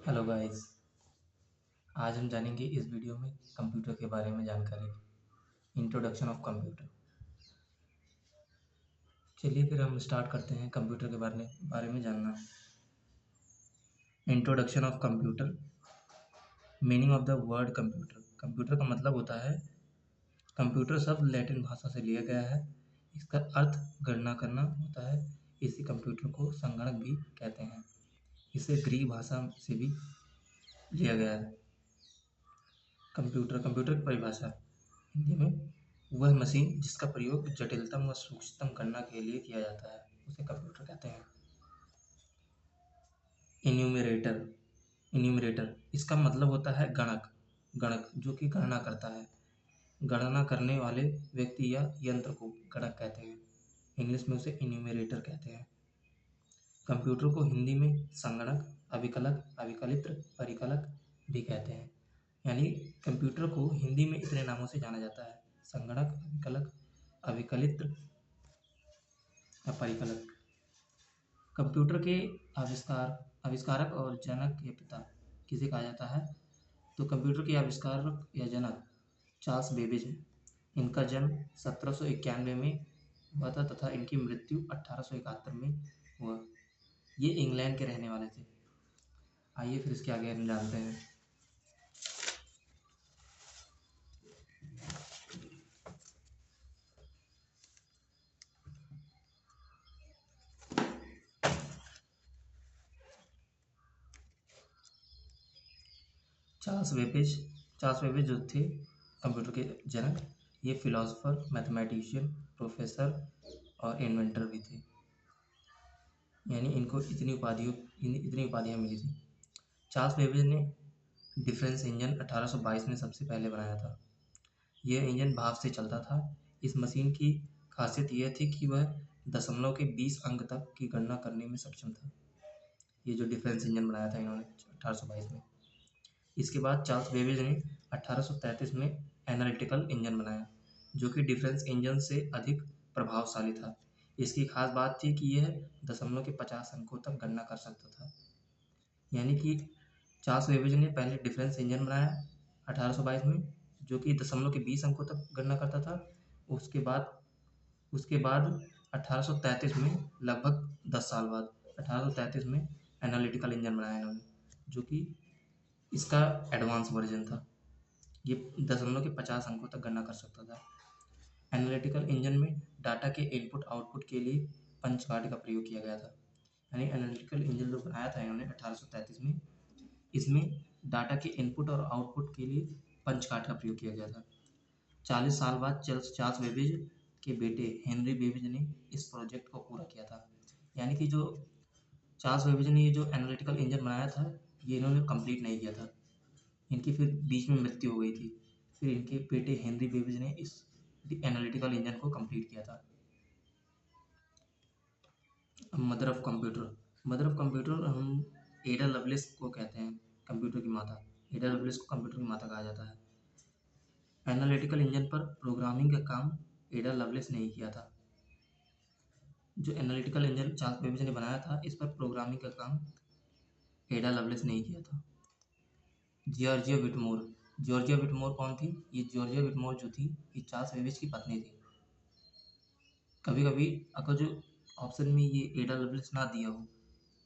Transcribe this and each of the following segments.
Hello guys. आज हम जानेंगे इस वीडियो में कंप्यूटर के बारे में जानकारी। Introduction of computer. चलिए फिर हम स्टार्ट करते हैं कंप्यूटर के बारे में जानना। Introduction of computer. Meaning of the word computer. Computer का मतलब होता है, कंप्यूटर शब्द लैटिन भाषा से लिया गया है। इसका अर्थ गणना करना होता है। इसी कंप्यूटर को संगणक भी कहते हैं। इसे ग्रीक भाषा से भी लिया गया है। कंप्यूटर की परिभाषा हिंदी में, वह मशीन जिसका प्रयोग जटिलतम व सूक्ष्मतम गणना के लिए किया जाता है उसे कंप्यूटर कहते हैं। इन्यूमरेटर। इन्यूमरेटर इसका मतलब होता है गणक। गणक जो कि गणना करता है। गणना करने वाले व्यक्ति या यंत्र को गणक कहते हैं। इंग्लिश में उसे इन्यूमरेटर कहते हैं। कंप्यूटर को हिंदी में संगणक, अभिकलक, अभिकलित्र, परिकलक भी कहते हैं। यानी कंप्यूटर को हिंदी में इतने नामों से जाना जाता है: संगणक, अभिकलक, अभिकलित्र या परिकलक। कंप्यूटर के आविष्कारक और जनक के पिता किसे कहा जाता है? तो कंप्यूटर के आविष्कारक या जनक चार्ल्स बेबेज हैं। इनका जन्म 1791 में हुआ था तथा इनकी मृत्यु 1871 में हुआ। ये इंग्लैंड के रहने वाले थे। आइए फिर इसके आगे हम जानते हैं। चार्ल्स बेबेज जो थे कंप्यूटर के जनक, ये फिलोसोफर, मैथमेटिशियन, प्रोफेसर और इन्वेंटर भी थे। यानी इनको इतनी उपाधियाँ मिली थी। चार्ल्स बेबेज ने डिफरेंस इंजन 1822 में सबसे पहले बनाया था। यह इंजन भाप से चलता था। इस मशीन की खासियत यह थी कि वह दशमलव के 20 अंक तक की गणना करने में सक्षम था। ये जो डिफरेंस इंजन बनाया था इन्होंने 1822 में। इसके बाद चार्ल्स बेबेज ने 1833 में एनालिटिकल इंजन बनाया, जो कि डिफरेंस इंजन से अधिक प्रभावशाली था। इसकी खास बात थी कि यह दशमलव के 50 अंकों तक गणना कर सकता था। यानी कि चार्ल्स बेबेज ने पहले डिफरेंस इंजन बनाया 1822 में, जो कि दशमलव के 20 अंकों तक गणना करता था। उसके बाद 1833 में, लगभग 10 साल बाद 1833 में एनालिटिकल इंजन बनाया इन्होंने, जो कि इसका एडवांस वर्जन था। ये दशमलव के 50 अंकों तक गणना कर सकता था। एनालिटिकल इंजन में डाटा के इनपुट आउटपुट के लिए पंच कार्ड का प्रयोग किया गया था। यानी एनालिटिकल इंजन जो बनाया था इन्होंने 1833 में, इसमें डाटा के इनपुट और आउटपुट के लिए पंच कार्ड का प्रयोग किया गया था। 40 साल बाद चार्ल्स बेबेज के बेटे हेनरी बेबेज ने इस प्रोजेक्ट को पूरा किया था। यानी कि जो चार्ल्स बेबेज ने ये जो एनालिटिकल इंजन बनाया था, ये इन्होंने कंप्लीट नहीं किया था। इनकी फिर बीच में मृत्यु हो गई थी। फिर इनके बेटे हेनरी बेबेज ने इस एनालिटिकल इंजन को कंप्लीट किया था। Mother of computer. Mother of computer हम एडा लवलेस को कहते हैं, कंप्यूटर की माता। एडा लवलेस को कंप्यूटर की माता कहा जाता है। एनालिटिकल इंजन पर प्रोग्रामिंग का काम एडा लवलेस ने ही किया था। जो एनालिटिकल इंजन चार्ल्स बेबेज ने बनाया था, इस पर प्रोग्रामिंग का काम एडा लवलेस ने ही किया था। जॉर्जिया विटमोर। जॉर्जिया विटमोर कौन थी? ये जॉर्जिया विटमोर जो थी, ये चार्ल्स बेबेज की पत्नी थी। कभी कभी अगर जो ऑप्शन में ये एडा लवलेस ना दिया हो,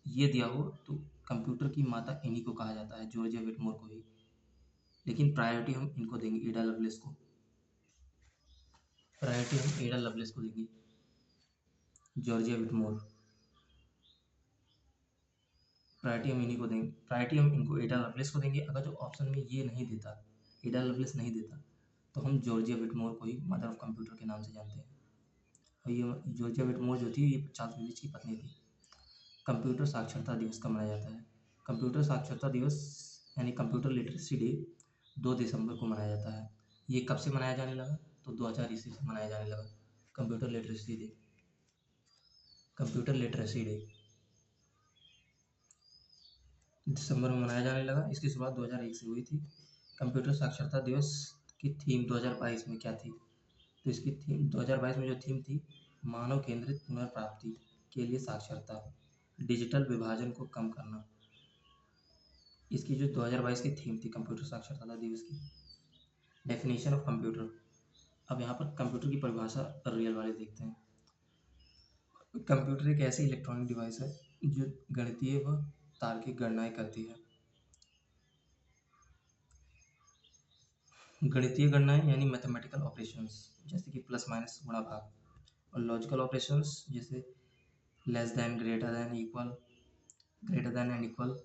ये दिया हो, तो कंप्यूटर की माता इन्हीं को कहा जाता है, जॉर्जिया विटमोर को ही। लेकिन प्रायोरिटी हम इनको देंगे, एडा लवलेस को। प्रायोरिटी हम एडा लवलेस को देंगे, जॉर्जिया विटमोर। प्रायोरिटी हम इन्हीं को देंगे, प्रायोरिटी हम इनको एडा लवलेस को देंगे। अगर जो ऑप्शन में ये नहीं देता, एडा लवलेस नहीं देता, तो हम जॉर्जिया विटमोर को ही मदर ऑफ कंप्यूटर के नाम से जानते हैं। और ये जॉर्जिया विटमोर जो थी, ये चार्ल्स बेबेज की पत्नी थी। कंप्यूटर साक्षरता दिवस कब मनाया जाता है? कंप्यूटर साक्षरता दिवस यानी कंप्यूटर लिटरेसी डे 2 दिसंबर को मनाया जाता है। ये कब से मनाया जाने लगा? तो 2000 ईस्वी से मनाया जाने लगा computer literacy day. Computer literacy day दिसंबर में मनाया जाने लगा। इसकी शुरुआत 2001 से हुई थी। कंप्यूटर साक्षरता दिवस की थीम 2022 में क्या थी? तो इसकी थीम 2022 में जो थीम थी, मानव केंद्रित पुनर्प्राप्ति के लिए साक्षरता, डिजिटल विभाजन को कम करना। इसकी जो 2022 की थीम थी कंप्यूटर साक्षरता दिवस की। Definition of computer. अब यहाँ पर कंप्यूटर की परिभाषा रियल वाले देखते हैं। कंप्यूटर एक ऐसी इलेक्ट्रॉनिक डिवाइस है जो गणितीय व तार्किक गणनाएं करती है। गणितीय गणनाएं यानी मैथमेटिकल ऑपरेशंस, जैसे कि प्लस माइनस गुणा भाग, और लॉजिकल ऑपरेशंस जैसे less than, greater than, equal, greater than and equal,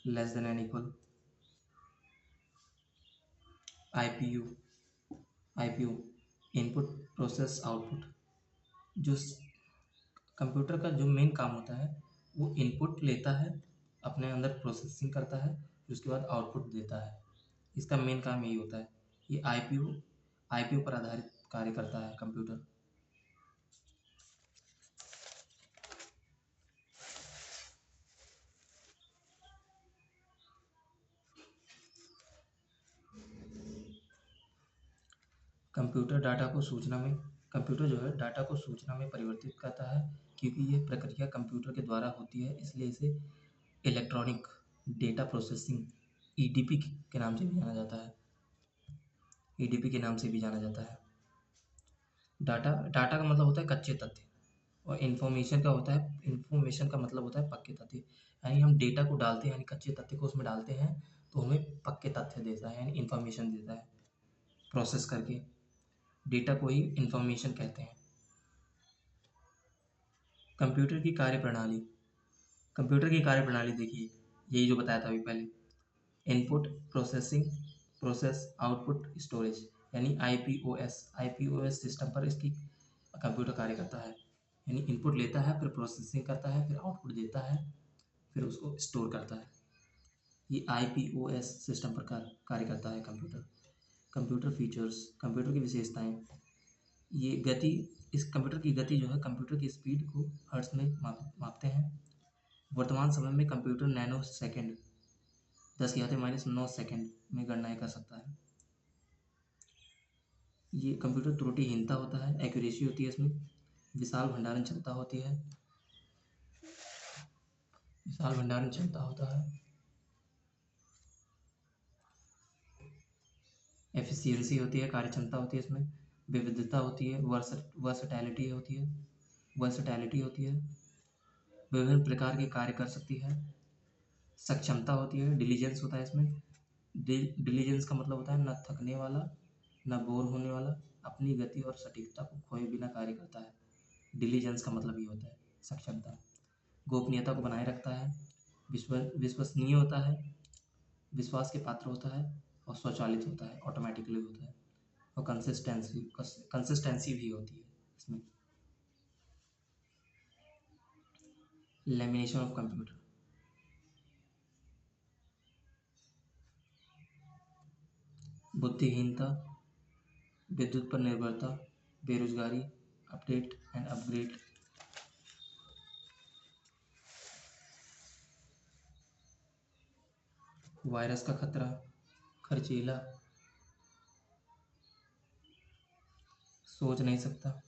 less than and equal. IPU, IPU input process output. जो कंप्यूटर का जो मेन काम होता है वो इनपुट लेता है, अपने अंदर प्रोसेसिंग करता है, फिर उसके बाद आउटपुट देता है। इसका मेन काम यही होता है। ये आईपीयू पर आधारित कार्य करता है कंप्यूटर। कंप्यूटर जो है डाटा को सूचना में परिवर्तित करता है। क्योंकि यह प्रक्रिया कंप्यूटर के द्वारा होती है, इसलिए इसे इलेक्ट्रॉनिक डेटा प्रोसेसिंग ईडीपी के नाम से भी जाना जाता है। ईडीपी के नाम से भी जाना जाता है। डाटा का मतलब होता है कच्चे तथ्य, और इन्फॉर्मेशन का मतलब होता है पक्के तथ्य। यानी हम डेटा को डालते हैं, यानी कच्चे तथ्य को उसमें डालते हैं तो हमें पक्के तथ्य देता है, यानी इन्फॉर्मेशन देता है। प्रोसेस करके डेटा को ही इन्फॉर्मेशन कहते हैं। कंप्यूटर की कार्यप्रणाली। कंप्यूटर की कार्यप्रणाली देखिए, यही जो बताया था अभी पहले, input processing, process, output, storage, यानी आईपीओएस सिस्टम पर इसकी कंप्यूटर कार्य करता है। यानी इनपुट लेता है, फिर प्रोसेसिंग करता है, फिर आउटपुट देता है, फिर उसको स्टोर करता है। ये आईपीओएस सिस्टम पर कार्य करता है कंप्यूटर। कंप्यूटर फीचर्स, कंप्यूटर की विशेषताएं। ये गति, इस कंप्यूटर की गति जो है कंप्यूटर की स्पीड को हर्ट्ज में मापते हैं। वर्तमान समय में कंप्यूटर नैनो सेकेंड 10⁻⁹ सेकेंड में गणनाएं कर सकता है। ये कंप्यूटर त्रुटिहीनता होता है, एक्यूरेसी होती है इसमें। विशाल भंडारण क्षमता होती है, विशाल भंडारण क्षमता होता है। एफिशिएंसी होती है, कार्यक्षमता होती है इसमें। विविधता होती है, वर्सटैलिटी होती है, विभिन्न प्रकार के कार्य कर सकती है। सक्षमता होती है, डिलीजेंस होता है इसमें। डिलीजेंस का मतलब होता है न थकने वाला, न बोर होने वाला, अपनी गति और सटीकता को खोए बिना कार्य करता है। डिलीजेंस का मतलब ये होता है सक्षमता। गोपनीयता को बनाए रखता है, विश्वसनीय होता है, विश्वास के पात्र होता है, और स्वचालित होता है, ऑटोमेटिकली होता है, और कंसिस्टेंसी भी होती है इसमें। Lamination of computer. बुद्धिहीनता, विद्युत पर निर्भरता, बेरोजगारी, अपडेट एंड अपग्रेड। वायरस का खतरा, खर्चीला, सोच नहीं सकता।